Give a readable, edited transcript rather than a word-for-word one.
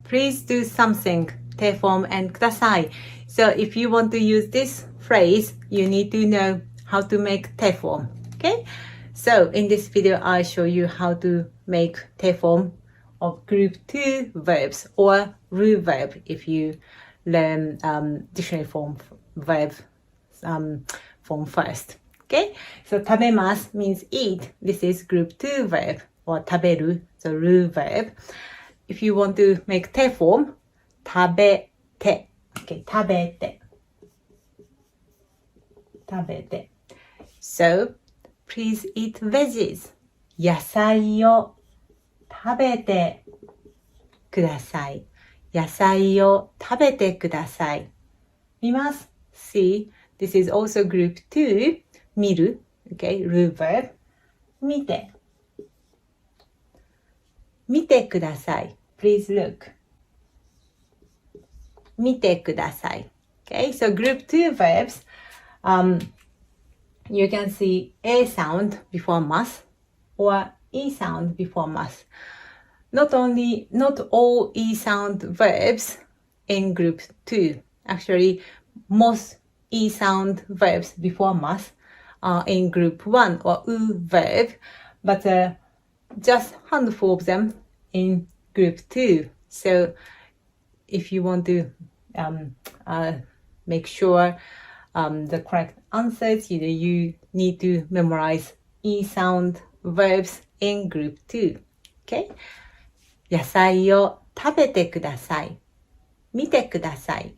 please do something, てform and ください. So if you want to use this phrase, you need to know how to make てform. Okay? So in this video, I show you how to make てform of group 2 verbs or rule verb if you learn dictionary form verb form first. Okay? So 食べます means eat. This is group 2 verb or 食べる, the rule verb. If you want to make てform, 食べて. Okay, 食べて. 食べて. So, please eat veggies. 野菜を食べてください。野菜を食べてください。見ます See, this is also group 2. 見る Okay, rule verb. 見て。見てください。Please look. 見てください。Okay, so group 2 verbs. You can see A sound before mas or E sound before mas. Not all E sound verbs in group 2. Actually, most E sound verbs before mas are in group 1 or U verb, but just handful of them in group 2. So if you want to make sure the correct answers, you need to memorize E sound verbs in group 2. Okay? 野菜を食べてください。見てください。